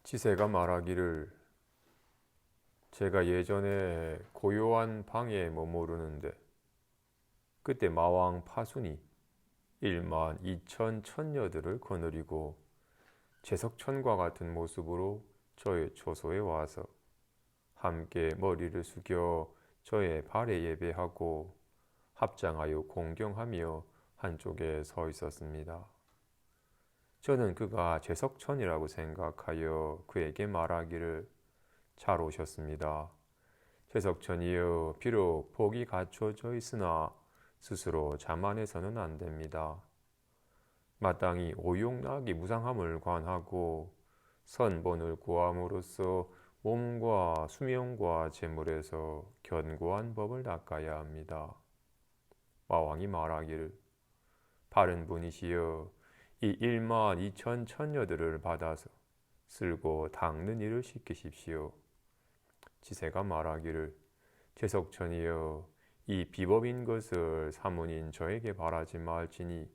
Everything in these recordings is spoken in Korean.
지세가 말하기를 제가 예전에 고요한 방에 머무르는데 그때 마왕 파순이 1만 2천 천녀들을 거느리고 제석천과 같은 모습으로 저의 초소에 와서 함께 머리를 숙여 저의 발에 예배하고 합장하여 공경하며 한쪽에 서 있었습니다. 저는 그가 제석천이라고 생각하여 그에게 말하기를 잘 오셨습니다. 제석천이여, 비록 복이 갖춰져 있으나 스스로 자만해서는 안 됩니다. 마땅히 오용락이 무상함을 관하고 선본을 구함으로써 몸과 수명과 재물에서 견고한 법을 닦아야 합니다. 마왕이 말하기를 바른 분이시여, 이 1만 2천 천녀들을 받아서 쓸고 닦는 일을 시키십시오. 지세가 말하기를 제석천이여, 이 비법인 것을 사문인 저에게 바라지 말지니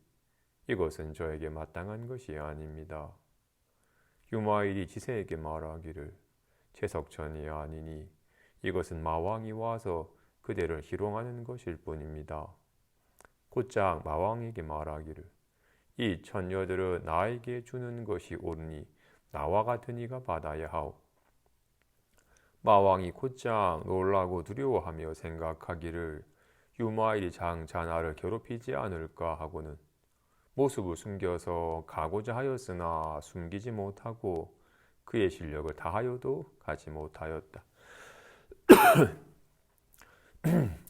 이것은 저에게 마땅한 것이 아닙니다. 유마일이 지세에게 말하기를 제석천이 아니니 이것은 마왕이 와서 그대를 희롱하는 것일 뿐입니다. 곧장 마왕에게 말하기를 이 천녀들은 나에게 주는 것이 옳으니 나와 같은 이가 받아야 하오. 마왕이 곧장 놀라고 두려워하며 생각하기를 유마일이 장차 나를 괴롭히지 않을까 하고는 모습을 숨겨서 가고자 하였으나 숨기지 못하고 그의 실력을 다하여도 가지 못하였다.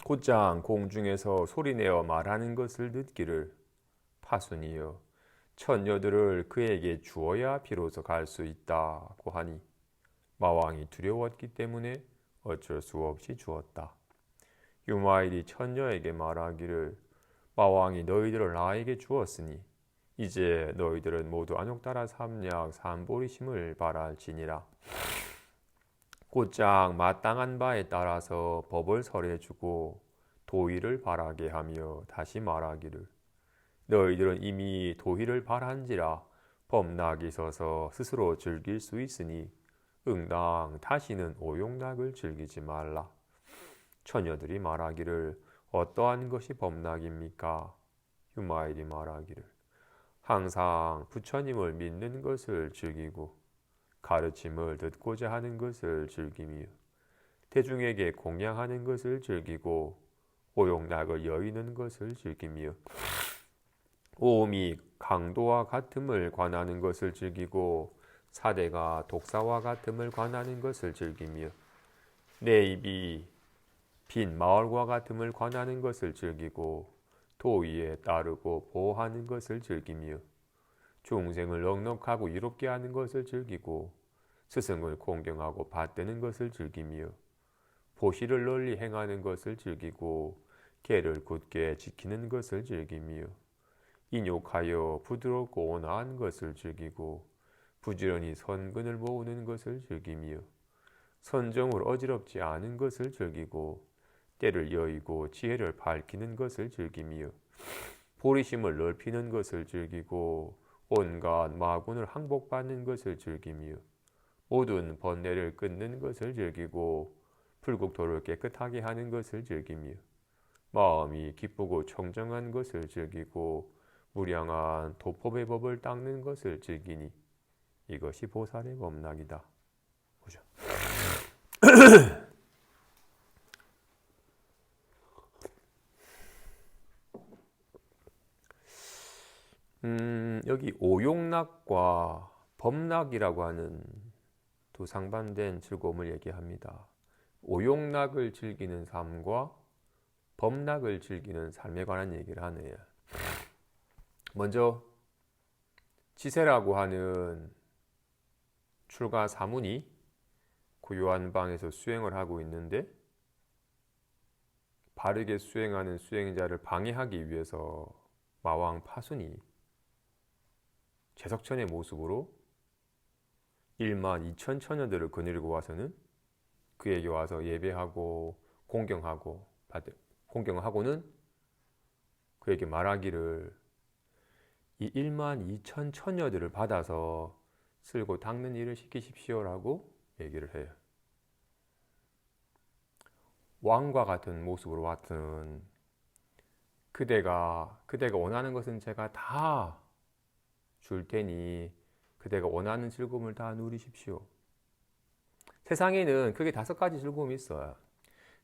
곧장 공중에서 소리내어 말하는 것을 듣기를 파순이여, 천녀들을 그에게 주어야 비로소 갈 수 있다고 하니 마왕이 두려웠기 때문에 어쩔 수 없이 주었다. 유마일이 천녀에게 말하기를 마왕이 너희들을 나에게 주었으니 이제 너희들은 모두 안욕따라 삼약 삼보리심을 바랄지니라. 곧장 마땅한 바에 따라서 법을 설해주고 도의를 바라게 하며 다시 말하기를 너희들은 이미 도의를 바란지라 법락이 서서 스스로 즐길 수 있으니 응당 다시는 오용락을 즐기지 말라. 처녀들이 말하기를 어떠한 것이 법락입니까? 유마일이 말하기를 항상 부처님을 믿는 것을 즐기고 가르침을 듣고자 하는 것을 즐기며 대중에게 공양하는 것을 즐기고 오용락을 여의는 것을 즐기며 오음이 강도와 같음을 관하는 것을 즐기고 사대가 독사와 같음을 관하는 것을 즐기며 내 입이 빈 마을과 같음을 관하는 것을 즐기고 도의에 따르고 보호하는 것을 즐기며 중생을 넉넉하고 이롭게 하는 것을 즐기고 스승을 공경하고 받드는 것을 즐기며 보시를 널리 행하는 것을 즐기고 계를 굳게 지키는 것을 즐기며 인욕하여 부드럽고 온화한 것을 즐기고 부지런히 선근을 모으는 것을 즐기며 선정을 어지럽지 않은 것을 즐기고 때를 여의고 지혜를 밝히는 것을 즐기며 보리심을 넓히는 것을 즐기고 온갖 마군을 항복받는 것을 즐기며 모든 번뇌를 끊는 것을 즐기고 불국토를 깨끗하게 하는 것을 즐기며 마음이 기쁘고 청정한 것을 즐기고 무량한 도법의 법을 닦는 것을 즐기니 이것이 보살의 법락이다. 보죠. 여기 오용락과 법락이라고 하는 두 상반된 즐거움을 얘기합니다. 오용락을 즐기는 삶과 법락을 즐기는 삶에 관한 얘기를 하네요. 먼저 지세라고 하는 출가 사문이 고요한 방에서 수행을 하고 있는데 바르게 수행하는 수행자를 방해하기 위해서 마왕 파순이 제석천의 모습으로 1만 2천 처녀들을 거느리고 와서는 그에게 와서 예배하고 공경하고는 그에게 말하기를 이 1만 2천 처녀들을 받아서 쓸고 닦는 일을 시키십시오라고 얘기를 해요. 왕과 같은 모습으로 왔든 그대가 원하는 것은 제가 다 줄 테니 그대가 원하는 즐거움을 다 누리십시오. 세상에는 크게 5가지 즐거움이 있어요.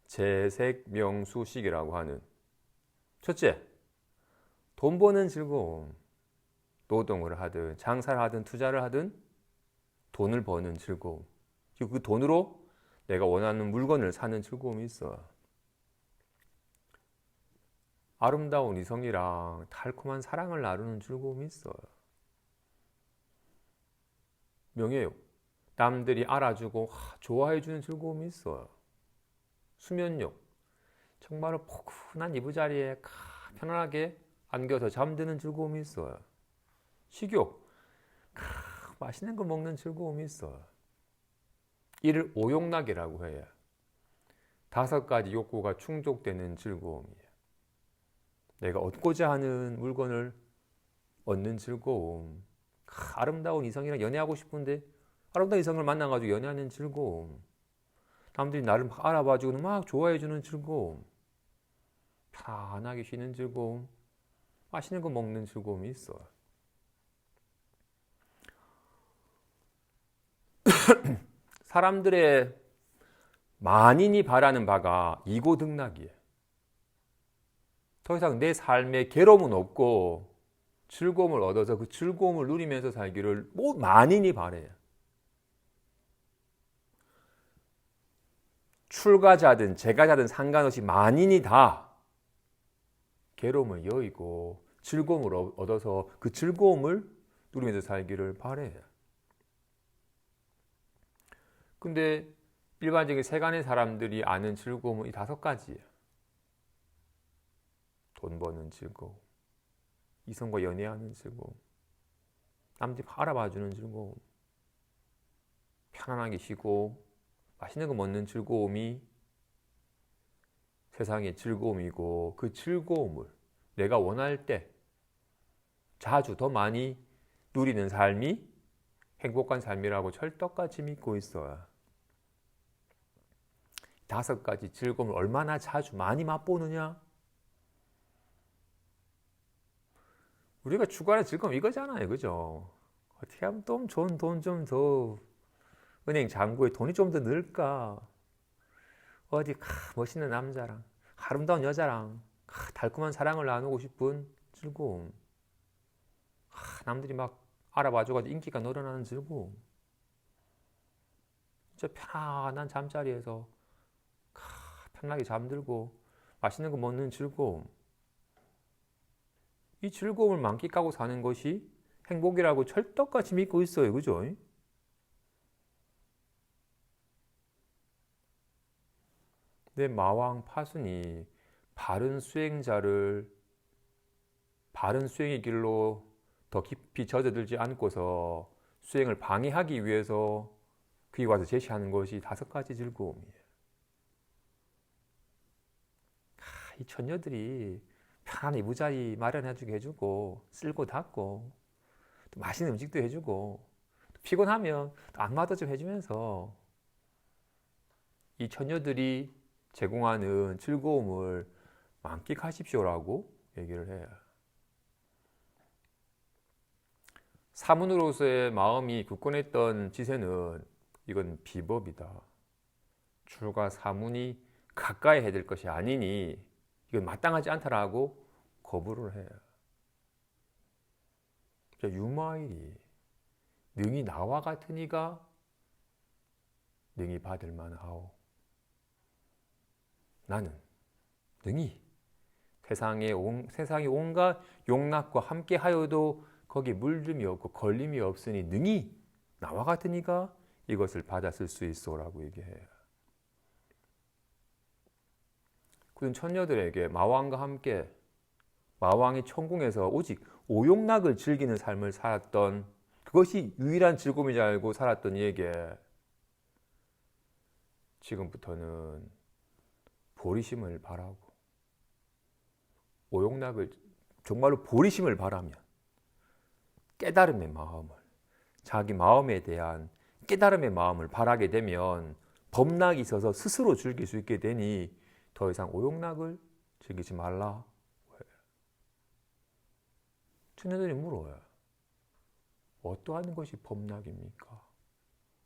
재색명수식이라고 하는, 첫째, 돈 버는 즐거움. 노동을 하든 장사를 하든 투자를 하든 돈을 버는 즐거움. 그 돈으로 내가 원하는 물건을 사는 즐거움이 있어. 아름다운 이성이랑 달콤한 사랑을 나누는 즐거움이 있어요. 명예욕, 남들이 알아주고 좋아해주는 즐거움이 있어요. 수면욕, 정말로 포근한 이부자리에 편안하게 안겨서 잠드는 즐거움이 있어요. 식욕, 맛있는 거 먹는 즐거움이 있어요. 이를 오욕락이라고 해요. 5가지 욕구가 충족되는 즐거움이에요. 내가 얻고자 하는 물건을 얻는 즐거움, 아름다운 이성이랑 연애하고 싶은데 아름다운 이성을 만나가지고 연애하는 즐거움, 남들이 나를 막 알아봐주고 막 좋아해주는 즐거움, 편안하게 쉬는 즐거움, 맛있는 거 먹는 즐거움이 있어요. 사람들의 만인이 바라는 바가 이고등락이에요. 더 이상 내 삶에 괴로움은 없고 즐거움을 얻어서 그 즐거움을 누리면서 살기를 만인이 바래요. 출가자든 재가자든 상관없이 만인이 다 괴로움을 여의고 즐거움을 얻어서 그 즐거움을 누리면서 살기를 바래요. 근데 일반적인 세간의 사람들이 아는 즐거움은 이 5가지예요. 돈 버는 즐거움, 이성과 연애하는 즐거움, 남들이 알아봐주는 즐거움, 편안하게 쉬고 맛있는 거 먹는 즐거움이 세상의 즐거움이고, 그 즐거움을 내가 원할 때 자주 더 많이 누리는 삶이 행복한 삶이라고 철떡같이 믿고 있어요. 5가지 즐거움을 얼마나 자주 많이 맛보느냐? 우리가 추구하는 즐거움 이거잖아요, 그죠? 어떻게 하면 좀 좋은 돈 좀 더, 은행 잔고에 돈이 좀 더 늘까? 어디 멋있는 남자랑 아름다운 여자랑 달콤한 사랑을 나누고 싶은 즐거움, 남들이 막 알아봐줘가지고 인기가 늘어나는 즐거움, 진짜 편안한 잠자리에서 편하게 잠들고 맛있는 거 먹는 즐거움, 이 즐거움을 만끽하고 사는 것이 행복이라고 철떡같이 믿고 있어요, 그죠? 내 마왕 파순이 바른 수행자를 바른 수행의 길로 더 깊이 젖어들지 않고서 수행을 방해하기 위해서 그에 와서 제시하는 것이 5가지 즐거움이에요. 이 처녀들이 편안한 이부자리 마련해주게 해주고 쓸고 닦고 또 맛있는 음식도 해주고 또 피곤하면 또 안마도 좀 해주면서 이 처녀들이 제공하는 즐거움을 만끽하십시오라고 얘기를 해요. 사문으로서의 마음이 굳건했던 지세는 이건 비법이다. 출가 사문이 가까이 해야 될 것이 아니니 이건 마땅하지 않다라고 거부를 해요. 유마일이 능히 나와 같으니가 능히 받을 만하오. 나는 능히 세상의 온갖 용락과 함께 하여도 거기 물림이 없고 걸림이 없으니 능히 나와 같으니가 이것을 받았을 수 있어라고 얘기해요. 그런 처녀들에게 마왕과 함께 마왕의 천궁에서 오직 오욕락을 즐기는 삶을 살았던, 그것이 유일한 즐거움이지 알고 살았던 이에게 지금부터는 보리심을 바라고 오욕락을 정말로 보리심을 바라면 깨달음의 마음을 자기 마음에 대한 깨달음의 마음을 바라게 되면 범락이 있어서 스스로 즐길 수 있게 되니 더 이상 오용락을 즐기지 말라. 청년들이 물어요. 어떠한 것이 범락입니까?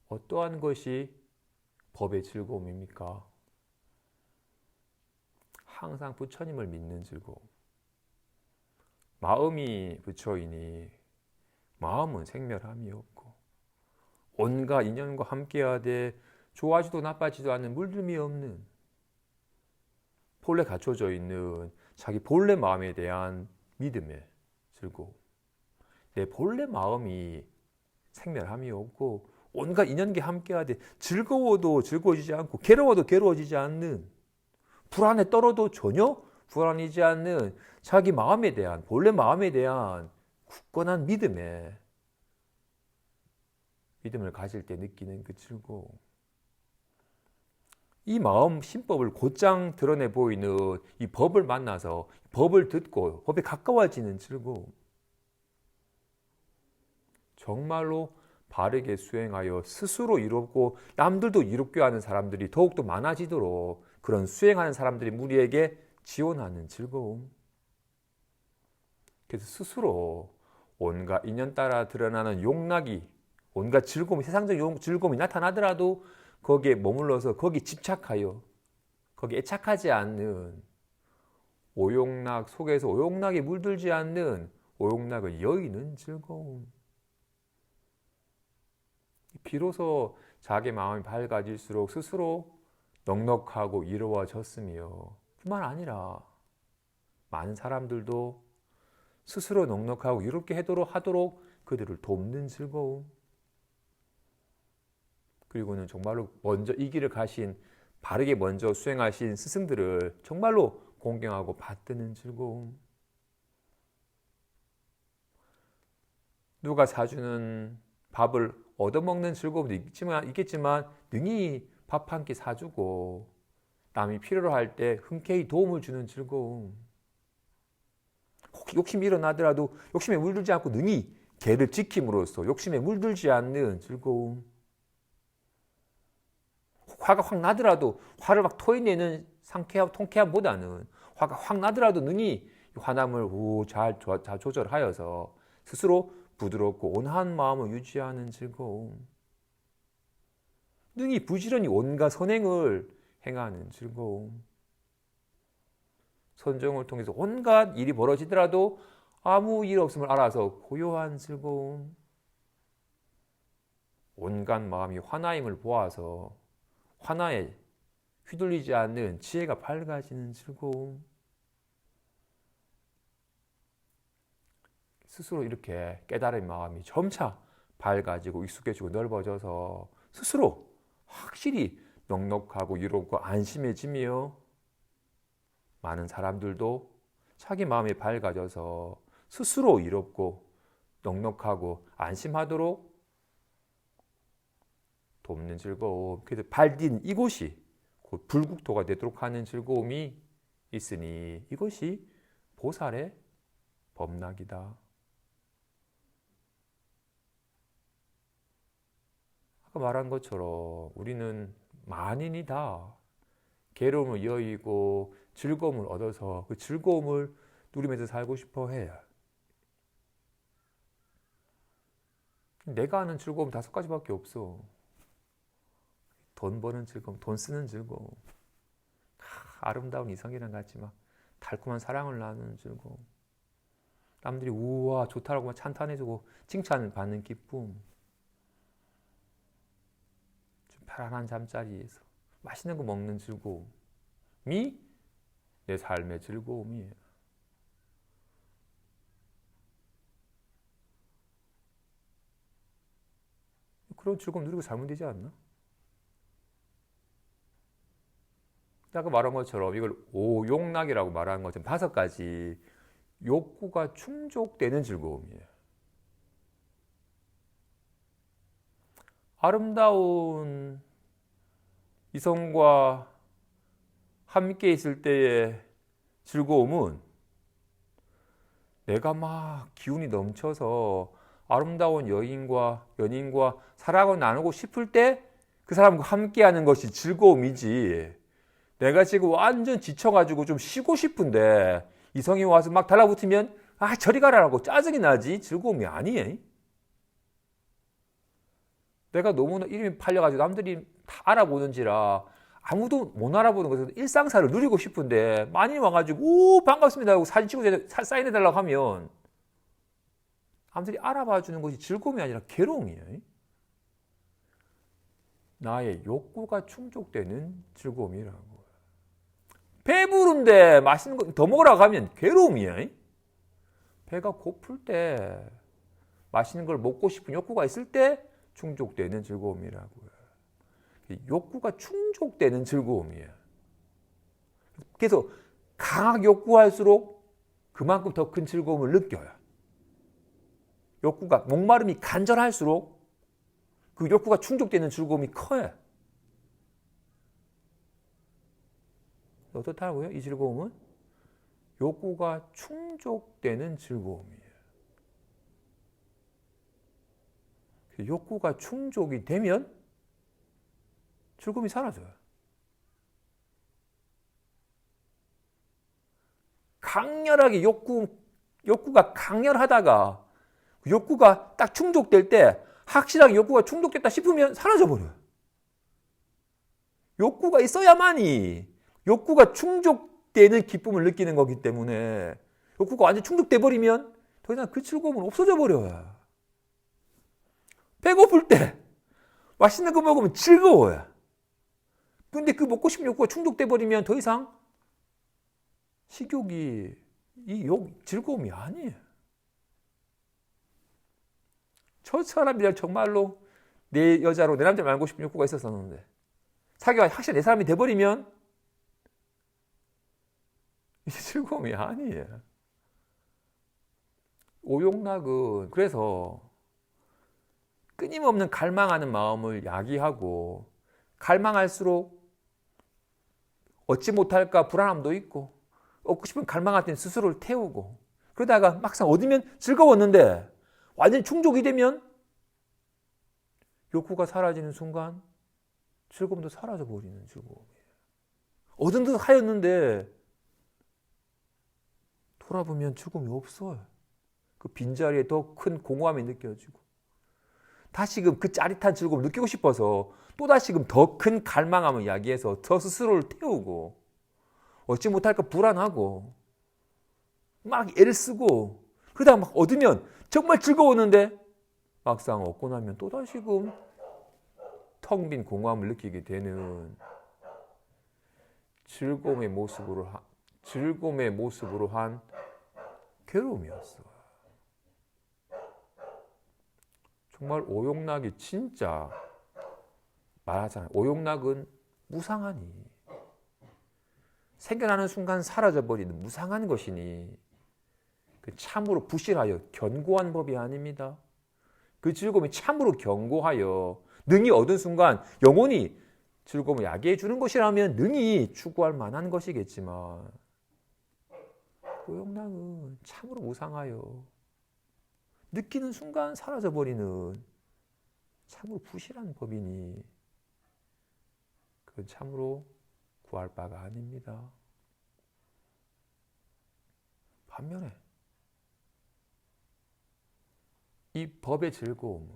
어떠한 것이 법의 즐거움입니까? 항상 부처님을 믿는 즐거움. 마음이 부처이니 마음은 생멸함이 없고 온갖 인연과 함께하되 좋아지도 나빠지도 않는 물듦이 없는 본래 갖춰져 있는 자기 본래 마음에 대한 믿음의 즐거움. 내 본래 마음이 생멸함이 없고 온갖 인연과 함께하되 즐거워도 즐거워지지 않고 괴로워도 괴로워지지 않는 불안에 떨어도 전혀 불안이지 않는 자기 마음에 대한 본래 마음에 대한 굳건한 믿음을 가질 때 느끼는 그 즐거움. 이 마음 신법을 곧장 드러내 보이는 이 법을 만나서 법을 듣고 법에 가까워지는 즐거움. 정말로 바르게 수행하여 스스로 이롭고 남들도 이롭게 하는 사람들이 더욱더 많아지도록 그런 수행하는 사람들이 우리에게 지원하는 즐거움. 그래서 스스로 온갖 인연 따라 드러나는 용락이 온갖 즐거움이 세상적 즐거움이 나타나더라도 거기에 머물러서 거기에 집착하여 거기에 애착하지 않는 오용락 속에서 오용락에 물들지 않는 오용락을 여의는 즐거움. 비로소 자기 마음이 밝아질수록 스스로 넉넉하고 이루어졌으며 뿐만 아니라 많은 사람들도 스스로 넉넉하고 이롭게 하도록 그들을 돕는 즐거움. 그리고는 정말로 먼저 이 길을 가신 바르게 먼저 수행하신 스승들을 정말로 공경하고 받드는 즐거움. 누가 사주는 밥을 얻어먹는 즐거움도 있겠지만 능히 밥 한 끼 사주고 남이 필요로 할 때 흔쾌히 도움을 주는 즐거움. 혹 욕심이 일어나더라도 욕심에 물들지 않고 능히 개를 지킴으로써 욕심에 물들지 않는 즐거움. 화가 확 나더라도 화를 막 토해내는 통쾌함보다는 화가 확 나더라도 능히 화남을 잘 조절하여서 스스로 부드럽고 온화한 마음을 유지하는 즐거움. 능히 부지런히 온갖 선행을 행하는 즐거움. 선정을 통해서 온갖 일이 벌어지더라도 아무 일 없음을 알아서 고요한 즐거움. 온갖 마음이 화나임을 보아서 화나에 휘둘리지 않는 지혜가 밝아지는 즐거움. 스스로 이렇게 깨달은 마음이 점차 밝아지고 익숙해지고 넓어져서 스스로 확실히 넉넉하고 이롭고 안심해지며 많은 사람들도 자기 마음이 밝아져서 스스로 이롭고 넉넉하고 안심하도록 돕는 즐거움. 그래서 발딘 이곳이 곧 불국토가 되도록 하는 즐거움이 있으니 이것이 보살의 법락이다. 아까 말한 것처럼 우리는 만인이 다 괴로움을 여의고 즐거움을 얻어서 그 즐거움을 누리면서 살고 싶어 해. 내가 아는 즐거움 5가지밖에 없어. 돈 버는 즐거움, 돈 쓰는 즐거움, 아름다운 이성이랑 같이 막 달콤한 사랑을 나누는 즐거움, 남들이 우와 좋다라고 막 찬탄해주고 칭찬을 받는 기쁨, 좀 편안한 잠자리에서 맛있는 거 먹는 즐거움이 내 삶의 즐거움이에요. 그런 즐거움 누리고 살면 되지 않나? 아까 말한 것처럼 이걸 오용락이라고 말한 것처럼 5가지 욕구가 충족되는 즐거움이에요. 아름다운 이성과 함께 있을 때의 즐거움은 내가 막 기운이 넘쳐서 아름다운 여인과 연인과 사랑을 나누고 싶을 때 그 사람과 함께하는 것이 즐거움이지. 내가 지금 완전 지쳐가지고 좀 쉬고 싶은데 이성이 와서 막 달라붙으면 아 저리 가라라고 짜증이 나지 즐거움이 아니에요. 내가 너무나 이름이 팔려가지고 남들이 다 알아보는지라 아무도 못 알아보는 것에서 일상사를 누리고 싶은데 많이 와가지고 오 반갑습니다 하고 사진 찍고 사인해달라고 하면 남들이 알아봐 주는 것이 즐거움이 아니라 괴로움이에요. 나의 욕구가 충족되는 즐거움이라고. 배부른데 맛있는 거 더 먹으라고 하면 괴로움이에요. 배가 고플 때 맛있는 걸 먹고 싶은 욕구가 있을 때 충족되는 즐거움이라고요. 욕구가 충족되는 즐거움이에요. 그래서 강하게 욕구할수록 그만큼 더 큰 즐거움을 느껴요. 욕구가 목마름이 간절할수록 그 욕구가 충족되는 즐거움이 커요. 어떻다고요? 이 즐거움은 욕구가 충족되는 즐거움이에요. 욕구가 충족이 되면 즐거움이 사라져요. 강렬하게 욕구가 강렬하다가 욕구가 딱 충족될 때 확실하게 욕구가 충족됐다 싶으면 사라져버려요. 욕구가 있어야만이 욕구가 충족되는 기쁨을 느끼는 거기 때문에 욕구가 완전 충족돼 버리면 더 이상 그 즐거움은 없어져 버려요. 배고플 때 맛있는 거 먹으면 즐거워요. 근데 그 먹고 싶은 욕구가 충족돼 버리면 더 이상 식욕이 즐거움이 아니에요. 저 사람이랑 정말로 내 여자로 내 남자를 알고 싶은 욕구가 있었었는데 사귀가 확실히 내 사람이 돼버리면 이게 즐거움이 아니에요. 오용락은 그래서 끊임없는 갈망하는 마음을 야기하고 갈망할수록 얻지 못할까 불안함도 있고 얻고 싶은 갈망할 때는 스스로를 태우고 그러다가 막상 얻으면 즐거웠는데 완전히 충족이 되면 욕구가 사라지는 순간 즐거움도 사라져버리는 즐거움이에요. 얻은 듯 하였는데 돌아보면 즐거움이 없어요. 그 빈자리에 더 큰 공허함이 느껴지고 다시금 그 짜릿한 즐거움을 느끼고 싶어서 또다시금 더 큰 갈망함을 야기해서 더 스스로를 태우고 얻지 못할까 불안하고 막 애를 쓰고 그러다가 막 얻으면 정말 즐거웠는데 막상 얻고 나면 또다시금 텅 빈 공허함을 느끼게 되는 즐거움의 모습으로 한 괴로움이었어. 정말 오용락이 진짜 말하잖아요. 오용락은 무상하니 생겨나는 순간 사라져버리는 무상한 것이니 참으로 부실하여 견고한 법이 아닙니다. 그 즐거움이 참으로 견고하여 능히 얻은 순간 영원히 즐거움을 야기해 주는 것이라면 능히 추구할 만한 것이겠지만 오용락은 참으로 무상하여 느끼는 순간 사라져버리는 참으로 부실한 법이니 그건 참으로 구할 바가 아닙니다. 반면에 이 법의 즐거움은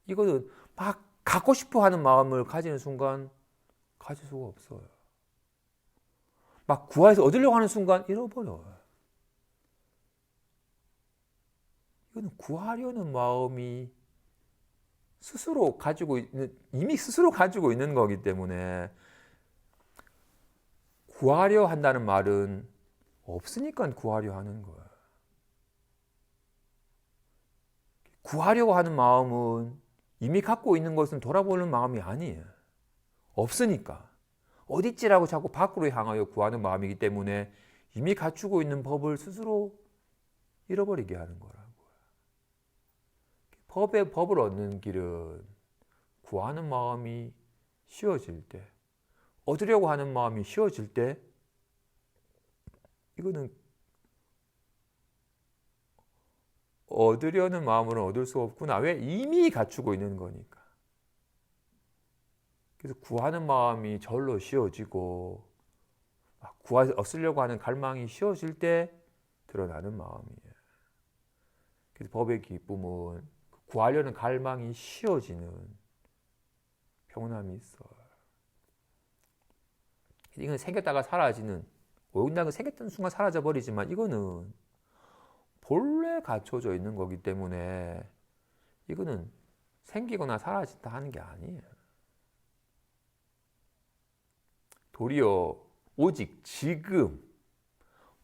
이거는 막 갖고 싶어 하는 마음을 가지는 순간 가질 수가 없어요. 막 구해서 얻으려고 하는 순간 잃어버려요. 이거는 구하려는 마음이 이미 스스로 가지고 있는 거기 때문에 구하려 한다는 말은 없으니까 구하려 하는 거예요. 구하려고 하는 마음은 이미 갖고 있는 것은 돌아보는 마음이 아니에요. 없으니까. 어딨지라고 자꾸 밖으로 향하여 구하는 마음이기 때문에 이미 갖추고 있는 법을 스스로 잃어버리게 하는 거라고요. 법을 얻는 길은 구하는 마음이 쉬워질 때, 얻으려고 하는 마음이 쉬워질 때, 이거는 얻으려는 마음으로는 얻을 수 없구나. 왜? 이미 갖추고 있는 거니까. 그래서 구하는 마음이 절로 쉬어지고 얻으려고 하는 갈망이 쉬어질 때 드러나는 마음이에요. 그래서 법의 기쁨은 구하려는 갈망이 쉬어지는 평온함이 있어요. 이건 생겼다가 사라지는, 오용락은 생겼던 순간 사라져버리지만 이거는 본래 갖춰져 있는 거기 때문에 이거는 생기거나 사라진다 하는 게 아니에요. 도리어 오직 지금,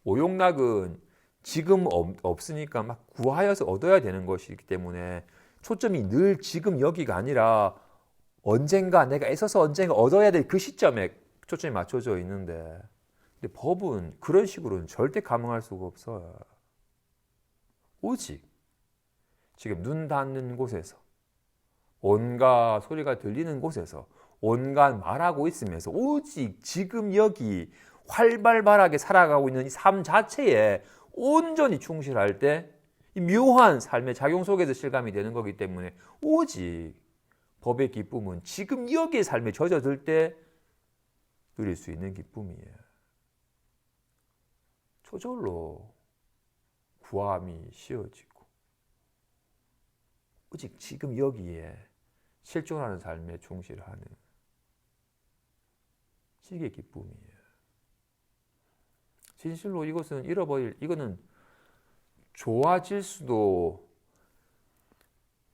오용락은 지금 없으니까 막 구하여서 얻어야 되는 것이기 때문에 초점이 늘 지금 여기가 아니라 언젠가 내가 애써서 언젠가 얻어야 될 그 시점에 초점이 맞춰져 있는데, 근데 법은 그런 식으로는 절대 가능할 수가 없어요. 오직 지금 눈 닿는 곳에서, 온갖 소리가 들리는 곳에서, 온갖 말하고 있으면서 오직 지금 여기 활발하게 살아가고 있는 이 삶 자체에 온전히 충실할 때 이 묘한 삶의 작용 속에서 실감이 되는 거기 때문에 오직 법의 기쁨은 지금 여기의 삶에 젖어들 때 누릴 수 있는 기쁨이에요. 저절로 구함이 쉬어지고 오직 지금 여기에 실존하는 삶에 충실하는 이게 기쁨이에요. 진실로 이것은 이거는 좋아질 수도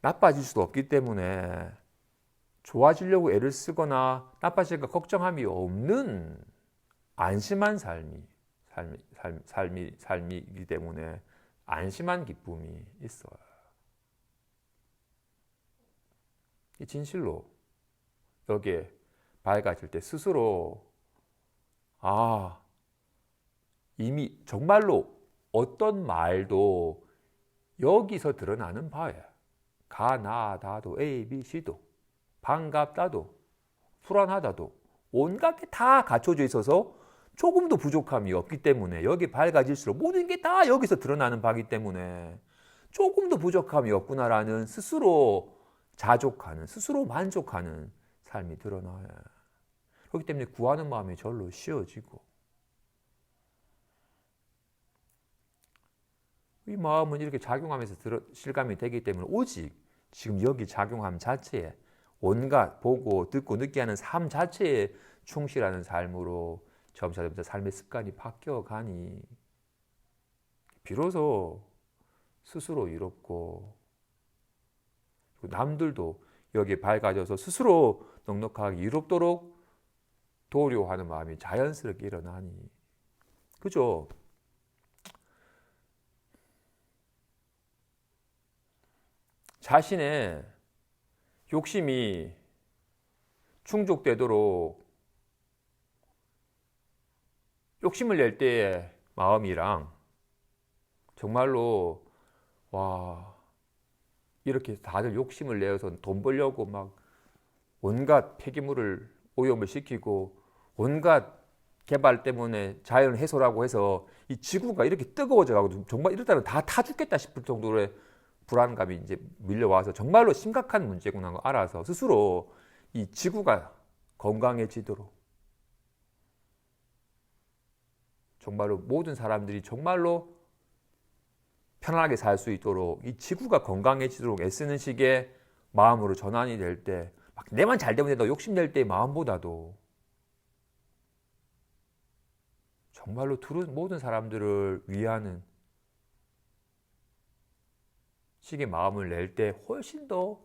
나빠질 수도 없기 때문에 좋아지려고 애를 쓰거나 나빠질까 걱정함이 없는 안심한 삶이기 때문에 안심한 기쁨이 있어요. 진실로 여기에 밝아질 때 스스로 이미 정말로 어떤 말도 여기서 드러나는 바예요. 가나다도 A, B, C도 반갑다도 불안하다도 온갖 게 다 갖춰져 있어서 조금도 부족함이 없기 때문에 여기 밝아질수록 모든 게 다 여기서 드러나는 바이기 때문에 조금도 부족함이 없구나라는 스스로 자족하는, 스스로 만족하는 삶이 드러나요. 그렇기 때문에 구하는 마음이 절로 쉬어지고 이 마음은 이렇게 작용하면서 실감이 되기 때문에 오직 지금 여기 작용함 자체에 온갖 보고 듣고 느끼게 하는 삶 자체에 충실하는 삶으로 점차 삶의 습관이 바뀌어가니 비로소 스스로 이롭고 남들도 여기에 밝아져서 스스로 넉넉하게 이롭도록 도료하는 마음이 자연스럽게 일어나니 그죠? 자신의 욕심이 충족되도록 욕심을 낼 때의 마음이랑 정말로 이렇게 다들 욕심을 내어서 돈 벌려고 막 온갖 폐기물을 오염을 시키고 온갖 개발 때문에 자연 해소라고 해서 이 지구가 이렇게 뜨거워져 가지고 정말 이러다가 다 타 죽겠다 싶을 정도의 불안감이 이제 밀려와서 정말로 심각한 문제구나 걸 알아서 스스로 이 지구가 건강해지도록 정말로 모든 사람들이 정말로 편안하게 살 수 있도록 이 지구가 건강해지도록 애쓰는 식의 마음으로 전환이 될 때 막 내만 잘 되면 된다고 욕심낼 때의 마음보다도 정말로 모든 사람들을 위하는 식의 마음을 낼 때 훨씬 더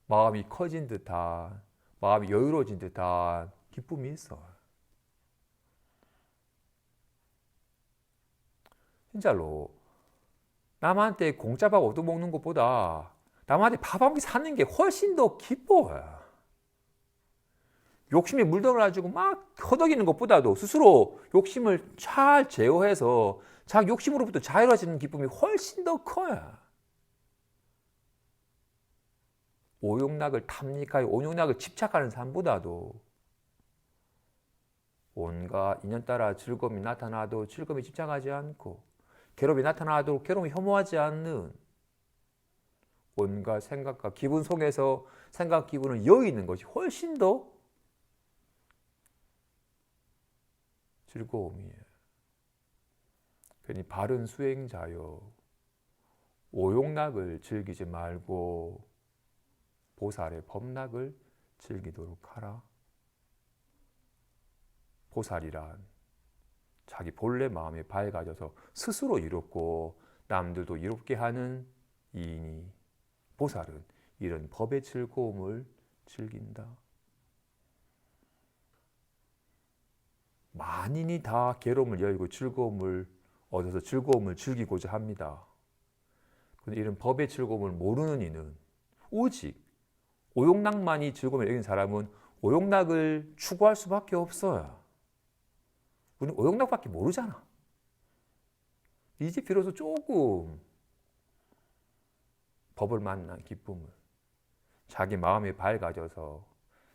마음이 커진 듯한, 마음이 여유로워진 듯한 기쁨이 있어요. 진짜로 남한테 공짜 밥 얻어먹는 것보다 남한테 밥 한 끼 사는 게 훨씬 더 기뻐요. 욕심에 물들어가지고 막 허덕이는 것보다도 스스로 욕심을 잘 제어해서 자기 욕심으로부터 자유로워지는 기쁨이 훨씬 더 커요. 오용락을 탐닉하여 오용락을 집착하는 삶보다도 온갖 인연 따라 즐거움이 나타나도 즐거움에 집착하지 않고 괴로움이 나타나도록 괴로움을 혐오하지 않는 온갖 생각과 기분 속에서 생각 기분을 여의는 것이 훨씬 더 즐거움이에요. 그러니 바른 수행자여 오욕락을 즐기지 말고 보살의 법락을 즐기도록 하라. 보살이란 자기 본래 마음이 밝아져서 스스로 이롭고 남들도 이롭게 하는 이인이 보살은 이런 법의 즐거움을 즐긴다. 만인이 다 괴로움을 여의고 즐거움을 얻어서 즐거움을 즐기고자 합니다. 그런데 이런 법의 즐거움을 모르는 이는 오직 오욕락만이 즐거움을 여기는 사람은 오욕락을 추구할 수밖에 없어요. 우리는 오욕락밖에 모르잖아. 이제 비로소 조금 법을 만난 기쁨을 자기 마음이 밝아져서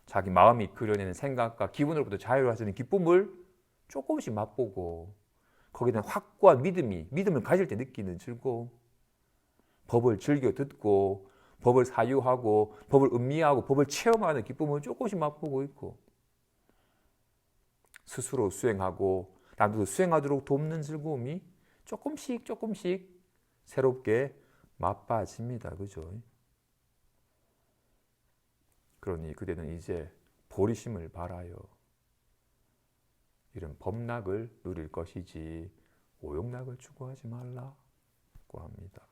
자기 마음이 그려내는 생각과 기분으로부터 자유할 수 있는 기쁨을 조금씩 맛보고 거기에 대한 확고한 믿음을 가질 때 느끼는 즐거움, 법을 즐겨 듣고 법을 사유하고 법을 음미하고 법을 체험하는 기쁨을 조금씩 맛보고 있고 스스로 수행하고 남들도 수행하도록 돕는 즐거움이 조금씩 새롭게 맛봐집니다. 그죠? 그러니 그대는 이제 보리심을 바라요. 이런 법락을 누릴 것이지 오욕락을 추구하지 말라고 합니다.